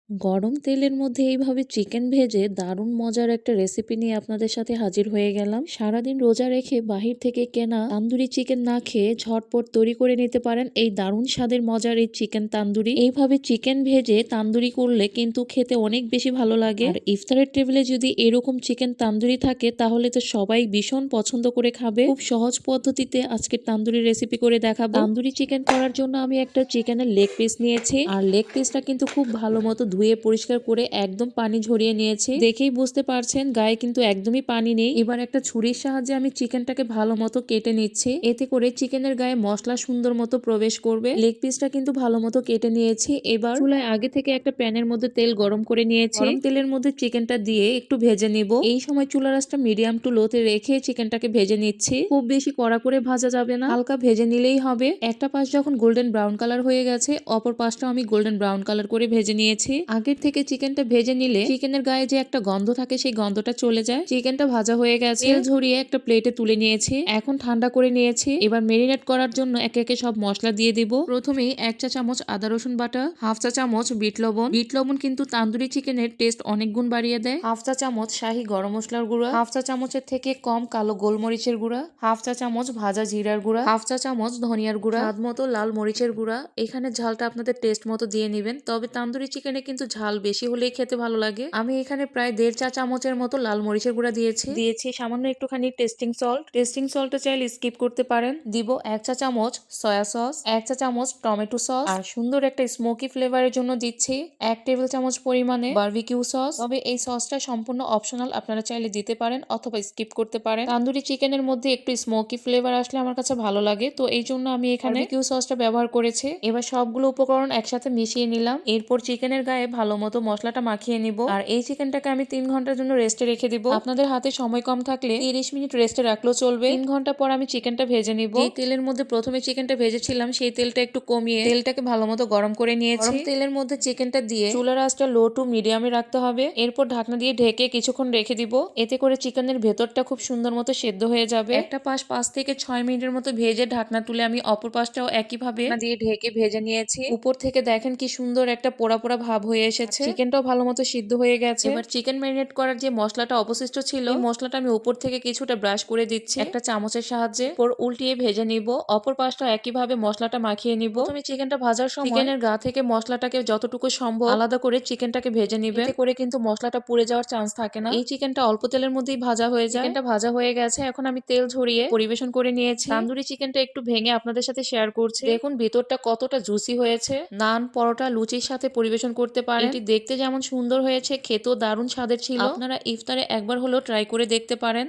গরম তেলের মধ্যে এইভাবে চিকেন ভেজে দারুণ মজার একটা রেসিপি নিয়ে আপনাদের সাথে হাজির হয়ে গেলাম। সারাদিন রোজা রেখে বাহির থেকে কেনা তান্দুরি চিকেন না খেয়ে ঝটপট তৈরি করে নিতে পারেন এই দারুণ স্বাদের মজার এই চিকেন তান্দুরি। এইভাবে চিকেন ভেজে তান্দুরি করলে কিন্তু খেতে অনেক বেশি ভালো লাগে। আর ইফতারের টেবিলে যদি এরকম চিকেন তান্দুরি থাকে তাহলে তো সবাই ভীষণ পছন্দ করে খাবে। খুব সহজ পদ্ধতিতে আজকের তান্দুরি রেসিপি করে দেখাবো। তান্দুরি চিকেন করার জন্য আমি একটা চিকেনের লেগ পিস নিয়েছি। আর লেগ পিসটা কিন্তু খুব ভালো মতো ধুয়ে পরিষ্কার করে একদম পানি ঝরিয়ে নিয়েছি। দেখেই বুঝতে পারছেন গায়ে কিন্তু একদমই পানি নেই। এবার একটা ছুরির সাহায্যে আমি চিকেনটাকে ভালো মতো কেটে নিচ্ছি। এতে করে চিকেনের গায়ে মশলা সুন্দর মতো প্রবেশ করবে। লেগ পিসটা কিন্তু ভালো মতো কেটে নিয়েছি। এবার চুলায় আগে থেকে একটা প্যানের মধ্যে তেল গরম করে নিয়েছি। গরম তেলের মধ্যে চিকেনটা দিয়ে একটু ভেজে নিব। এই সময় চুলার আঁচটা মিডিয়াম টু লোতে রেখে চিকেনটাকে ভেজে নিচ্ছি। খুব বেশি কড়া করে ভাজা যাবে না, হালকা ভেজে নিলেই হবে। একটা পাশ যখন গোল্ডেন ব্রাউন কালার হয়ে গেছে, অপর পাশটাও আমি গোল্ডেন ব্রাউন কালার করে ভেজে নিয়েছি। আগের থেকে চিকেনটা ভেজে নিলে চিকেনের গায়ে যে একটা গন্ধ থাকে সেই গন্ধটা চলে যায়। চিকেনটা ভাজা হয়ে গেছে, তেল ঝরিয়ে একটা প্লেটে তুলে নিয়েছি। এখন ঠান্ডা করে নিয়েছি। এবার মেরিনেট করার জন্য একে একে সব মশলা দিয়ে দিব। প্রথমেই 1 চা চামচ আদা রসুন বাটা, 1/2 চা চামচ বিট লবণ। বিট লবণ কিন্তু তান্দুরি চিকেনের টেস্ট অনেক গুণ বাড়িয়ে দেয়। 1/2 চা চামচ শাহি গরম মশলার গুঁড়া, 1/2 চা চামচের থেকে কম কালো গোলমরিচের গুঁড়া, 1/2 চা চামচ ভাজা জিরার গুঁড়া, 1/2 চা চামচ ধনিয়ার গুঁড়া, স্বাদ মতো লাল মরিচের গুঁড়া। এখানে ঝালটা আপনাদের টেস্ট মতো দিয়ে নেবেন। তবে তান্দুরি চিকেনে কিন্তু ঝাল বেশি হলেই খেতে ভালো লাগে। আমি এখানে প্রায় 1.5 চা চামচের মতো লাল মরিচের গুঁড়া দিয়েছি সামান্য একটুখানি টেস্টিং সল্টটা চাইলে স্কিপ করতে পারেন। দিব 1 চা চামচ সয়া সস, 1 চা চামচ টমেটো সস, আর সুন্দর একটা স্মোকি ফ্লেভারের জন্য দিচ্ছি 1 টেবিল চামচ পরিমাণে বারবিকিউ সস। তবে এই সসটা সম্পূর্ণ অপশনাল, আপনারা চাইলে দিতে পারেন অথবা স্কিপ করতে পারেন। তান্দুরি চিকেনের মধ্যে একটু স্মোকি ফ্লেভার আসলে আমার কাছে ভালো লাগে, তো এই জন্য আমি এখানে বারবিকিউ সসটা ব্যবহার করেছি। এবার সবগুলো উপকরণ একসাথে মিশিয়ে নিলাম। এরপর চিকেনের গায়ে ভালো মতো মশলাটা মাখিয়ে নিব। আর এই চিকেনটাকে আমি 3 ঘন্টার জন্য রেস্টে রেখে দিব। আপনাদের হাতে সময় কম থাকলে 30 মিনিট রেস্টে রাখলেও চলবে। 3 ঘন্টা পর আমি চিকেনটা ভেজে নিব। এই তেলের মধ্যে প্রথমে চিকেনটা ভেজেছিলাম সেই তেলটা একটু কমিয়ে তেলটাকে ভালো মতো গরম করে নিয়েছি। গরম তেলের মধ্যে চিকেনটা দিয়ে চুলার আঁচটা লো টু মিডিয়ামে রাখতে হবে। এরপর ঢাকনা দিয়ে ঢেকে কিছুক্ষণ রেখে দিব। এতে করে চিকেনের ভেতরটা খুব সুন্দর মতো সেদ্ধ হয়ে যাবে। একটা পাশ 5 থেকে 6 মিনিটের মতো ভেজে ঢাকনা তুলে আমি অপর পাশটাও একইভাবে দিয়ে ঢেকে ভেজে নিয়েছি। উপর থেকে দেখেন কি সুন্দর একটা পোড়া পোড়া ভাব হয়ে এসেছে। চিকেনটাও ভালো মতো সিদ্ধ হয়ে গেছে। এবার চিকেন ম্যারিনেট করার যে মশলাটা অবশিষ্ট ছিল, এই মশলাটা আমি উপর থেকে কিছুটা ব্রাশ করে দিচ্ছি একটা চামচের সাহায্যে। পর উল্টিয়ে ভেজে নিব। অপর পাশটা একইভাবে মশলাটা মাখিয়ে নিব। তুমি চিকেনটা ভাজার সময় চিকেনের গা থেকে মশলাটাকে যতটুকু সম্ভব আলাদা করে চিকেনটাকে ভেজে নিবে। এতে করে কিন্তু মশলাটা পুড়ে যাওয়ার চান্স থাকে না। এই চিকেনটা অল্প তেলের মধ্যেই ভাজা হয়ে যায়। চিকেনটা ভাজা হয়ে গেছে, এখন আমি তেল ঝরিয়ে পরিবেশন করে নিয়েছি। তান্দুরি চিকেনটা একটু ভেঙে আপনাদের সাথে শেয়ার করছি। দেখুন ভিতরটা কতটা জুসি হয়েছে। নান, পরোটা, লুচির সাথে পরিবেশন করতে পারেন। এটি দেখতে যেমন সুন্দর হয়েছে, খেতেও দারুণ স্বাদের ছিল। আপনারা ইফতারে একবার হলেও ট্রাই করে দেখতে পারেন।